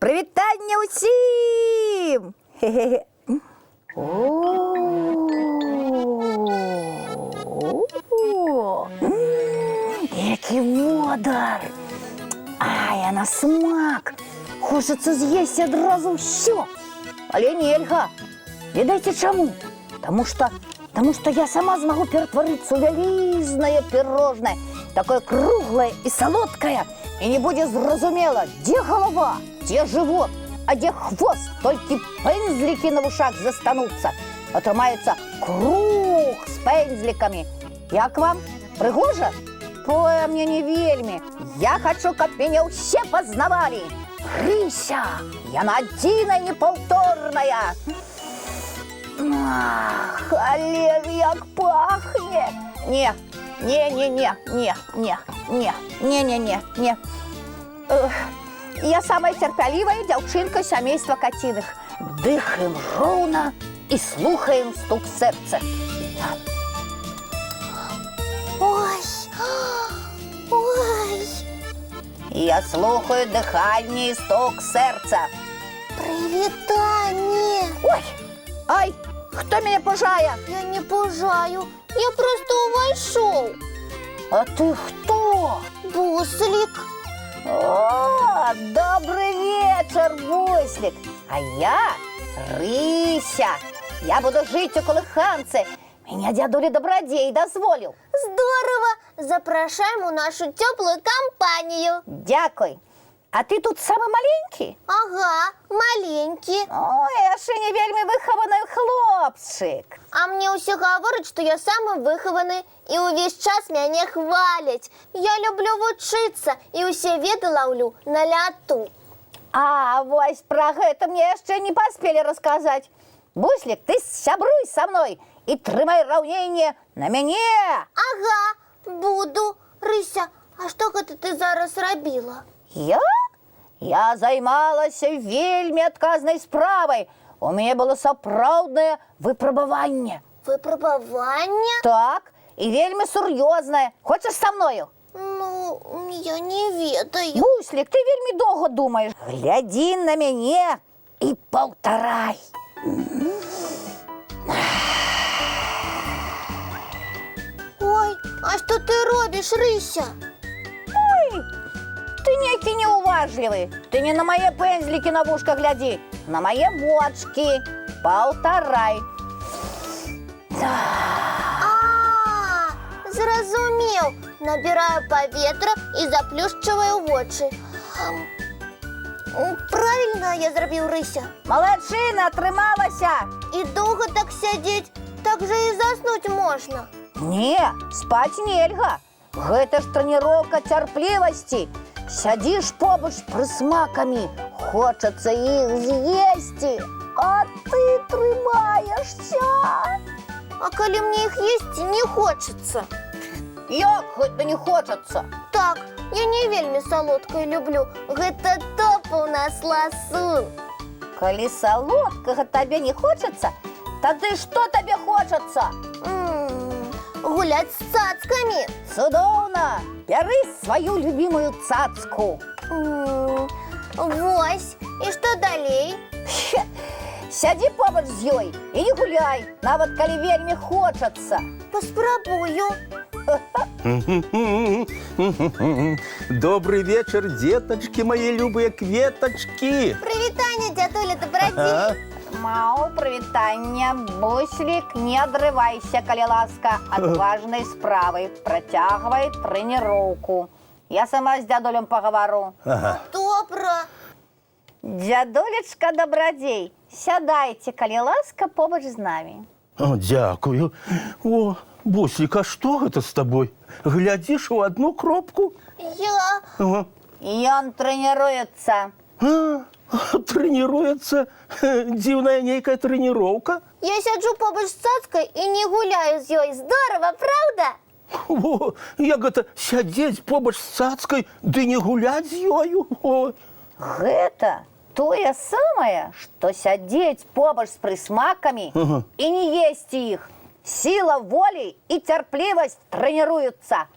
Прывітанне ўсім! Які водар! Ай, а на смак! Хочацца з'есці адразу ўсё! Але нельга! Ведаеце чаму? Таму што я сама змагу ператварыцца ў вялізнае пірожнае, такое круглае і салодкае, і не будзе зразумела, дзе галава, дзе жывот, а дзе хвост, толькі пэндзлікі на вушах застануцца. Атрымаецца круг з пэндзлікамі. Як вам? Прыгожа? Ой, мне не вельмі. Я хачу, каб мяне ўсе пазнавалі. Рыся, яна адзіная непаўторная. Ах, але ж як пахне! Не. Я самая цярпялівая дзяўчынка сямейства каціных. Дыхаем роўна і слухаем стук сэрца. Ой. Я слухаю дыханне і стук сэрца. Прывітанне. Ой, ай, хто мяне пужае? Я не пужаю, я просто увайшоў. А ты хто? Буслік. О, добрый вечер, Буслик. А я Рыся. Я буду жить у колыханцы. Меня дядуля Добродей дозволил. Здорово! Запрашаем у нашу теплую компанию. Дякуй. А ты тут самый маленький? Ага, маленький. Ой, я ще не вельми вихований хлопчик. А мне усе говорят, что я самый выхованный, и увесь час мяне хвалять. Я люблю вучыцца, и усе веды ловлю на ляту. А вось про гэта мне яшчэ не поспели рассказать. Буслик, ты сябруй со мной и трымай раўненне на мяне. Ага, буду. Рыся, а что гэта ты зараз рабіла? Я займалася вельмі адказнай справай. У мяне было сапраўднае выпрабаванне. Выпрабаванне? Так, і вельмі сур'ёзнае. Хочаш са мною? Ну, я не ведаю. Буслик, ты вельмі доўга думаеш. Глядзі на мяне і паўтарай. Ой, а что ты робишь, Рыся? Ой, ты некі неуважлівы. Ты не на мае пэндзлікі на вушка глядзі, на мае вочки. Паўтарай. Зразумеў. Набираю паветра и заплюшчываю вочы. Правильно я зрабіў, Рыся? Малайчына, атрымалася. И долго так сядзець, так же и заснуть можно. Не, спаць нельга. Гэта ж трэніроўка цярплівасці. Сядзіш побач з прысмакамі, хочацца іх з'есці, а ты трымаешся. А калі мне их есть не хочется? Як гэта не хочацца? Так, я не вельмі салодкае люблю. Гэта топ у нас ласун. Калі салодкага табе не хочацца, тады што табе хочацца? Гулять с цацками. Цудоўна! Бяры сваю любимую цацку. Вось, и что далей? Сядзі побач з ёй і не гуляй, нават калі вельмі хочацца. Паспрабую. Добрый вечер, деточки, мои любые кветочки. Прывітанне, дядуля Добродей. Мау, прывітанне. Буслик, не адрывайся, калі ласка, ад важнай справы. Працягвай трэніроўку. Я сама з дядулем пагавару. Добра. Дядулечка Добродей, сядайце, калі ласка, побач з намі. Дякую. О, Буслик, а что это с тобой? Глядишь в одну кропку? Я... Ён трэніруецца. Тренируется? Дивная некая тренировка? Я сяджу побач з цацкай і не гуляю з ёй. Здорово, правда? О, я гэта сядзець побач з цацкай, ды не гуляць з ёю. О. Гэта тое самае, што сядзець побач з прысмакамі і не есці іх. Сила волі і цярплівасць трэніруюцца.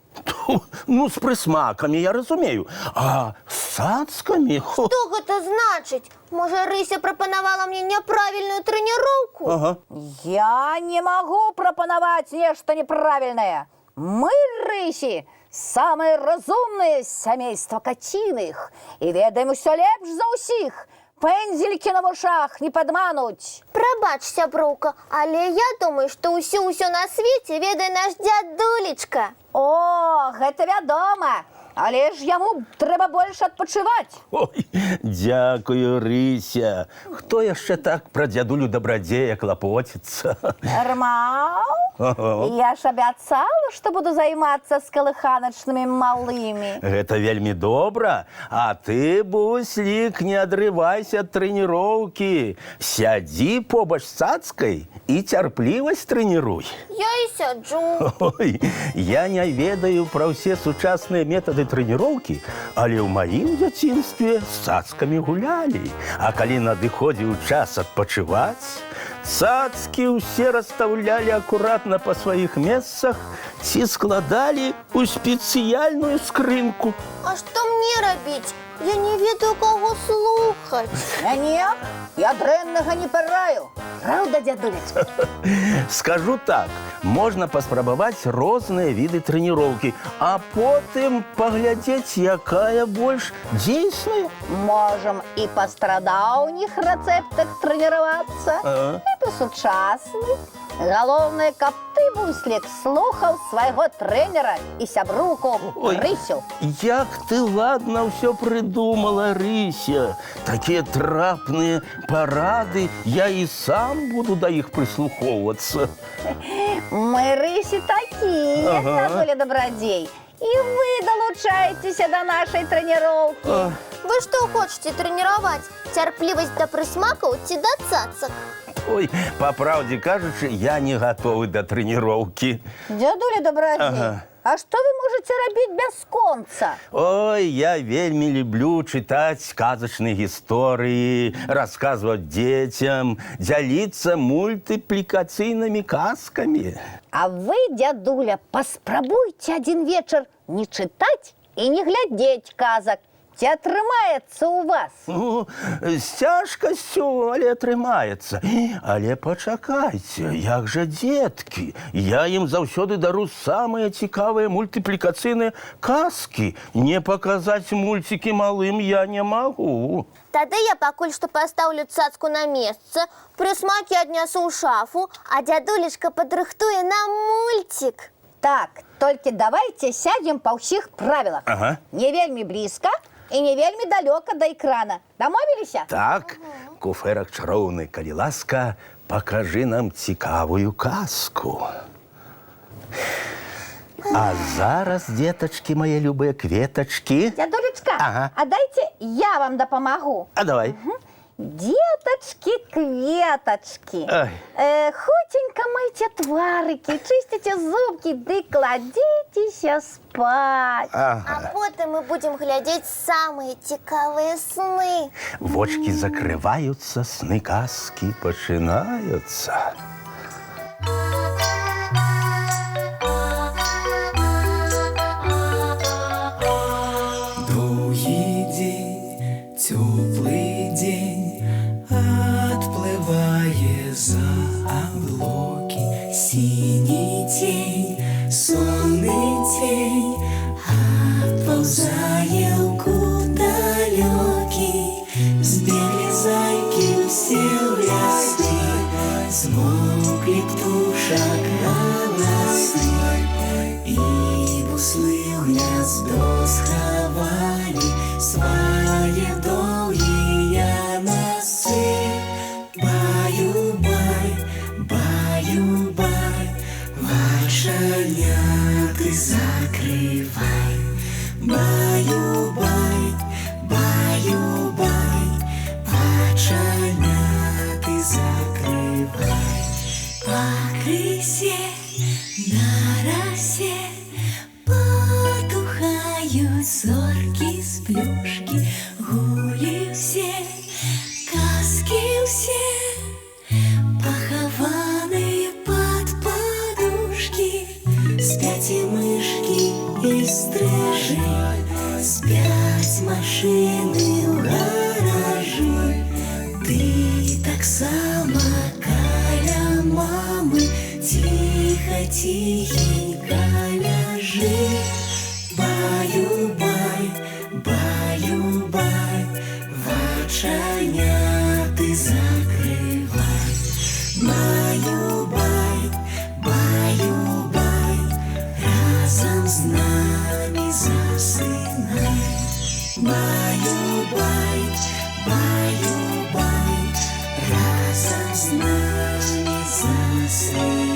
Ну, с присмаками, я разумею. А с цацками? Што гэта значыць? Можа, Рыся прапанавала мне няправільную трэніроўку? Ага. Я не могу пропановать нечто неправильное. Мы, рыси, самые разумные семейство котиных. И ведаем все лепш за усіх. Пэндзелькі на вушах не падмануць. Прабач, сяброўка, але я думаю, што ўсё на свеце ведае наш дзядулечка. О, гэта вядома. Але ж яму трэба больш адпачываць. Ой, дякую, Рыся. Хто яшчэ так пра дзядулю дабрадзея клапоціцца? Нормал? Ага. Я ж абяцала, што буду займацца з калыханачнымі малымі. Гэта вельмі добра. А ты, буслік, не адрывайся ад трэніроўкі. Сядзі побач з цацкай і цярплівасць трэніруй. Я і сяджу. Ой, я не ведаю пра ўсе сучасныя метады трэніроўкі, але ў маім дзяцінстве з цацкамі гулялі. А калі надыходзіў час адпачываць, цацкі ўсе расстаўлялі акуратна па сваіх месцах ці складалі ў спецыяльную скрынку. А што мне рабіць? Я не ведаю, каго слухаць. Не, я дрэннага не параю. Праўда, дзядулечка? Скажу так, можна паспрабаваць розныя віды трэніроўкі, а потым паглядзець, якая больш дзейсная. Можем і па старадаўніх рэцэптах трэніравацца, Ага. і па сучасных. Галоўнае, каб ты, буслік, слухаў свайго трэнера і сяброўку Ой. Рысю. Як ты ладна ўсё прыдумала, Рыся. Такія трапныя парады, я і сам буду да іх прыслухоўвацца. Мы, Рысі, такія, Ага. дзядуля дабрадзей. І вы далучаецеся да нашай трэніроўкі. Вы што хочаце трэніраваць? Цярплівасць да прысмакаў ці да цацак? Ой, па праўдзе кажучы, я не гатовы да трэніроўкі. Дзядуля дабрадзей, Ага. а што вы можаце рабіць бясконца? Ой, я вельмі люблю чытаць казачныя гісторыі, расказваць дзецям, дзяліцца мультыплікацыйнымі казкамі. А вы, дзядуля, паспрабуйце адзін вечар не чытаць і не глядзець казак. Ці атрымаецца ў вас? Ну, з цяжкасцю, але атрымаецца. Але пачакайце, як жа дзеткі? Я ім заўсёды дару самыя цікавыя мультыплікацыйныя казкі. Не паказаць мульцікі малым я не магу. Тады я пакуль што пастаўлю цацку на месца, прысмакі аднясу ў шафу, а дзядулечка падрыхтуе нам мульцік. Так, толькі давайце сядзем па ўсіх правілах. Ага. Не вельмі блізка і не вельмі далёка да экрана. Дамовіліся? Так, куфэрак чароўны, калі ласка, пакажы нам цікавую казку. А зараз, дзетачкі, мае любыя кветачкі. Дзядулечка, Ага. а дайце я вам дапамагу. А давай. Деточки-кветочки, Ай. хутенько мойте тварики, чистите зубки, ды кладитеся спать. А потым мы будем глядзець самыя цікавыя сны. Вочки закрываются, сны казки пачынаюцца. Доўгі дзень, цёплы дзень, адплывае за аблокі. Сіні цень, сонны цень, адпаўзае ў кут далёкі. Збеглі зайкі ўсе ў ляскі, змоўклі птушак галасы, і буслы ў гняздо схавалі свае доўгія носы. Баю-бай, баю-бай, вачаняты закрывай. Баю-бай, баю-бай, вачаняты закрывай. Пакрысе на расе потухают зорки с плюшки, гулі все, казки все, похованные под подушки. С спять и мышки, и стрижи, спять машины у гаражи. Ты так сама каля мамы, тихо, тихенько ляжи. Баю-бай, баю-бай, вачаня ты закрывай. Баю-бай, баю-бай, разом с нами засынай. Баю-бай, баю-бай, разом с нами засынай.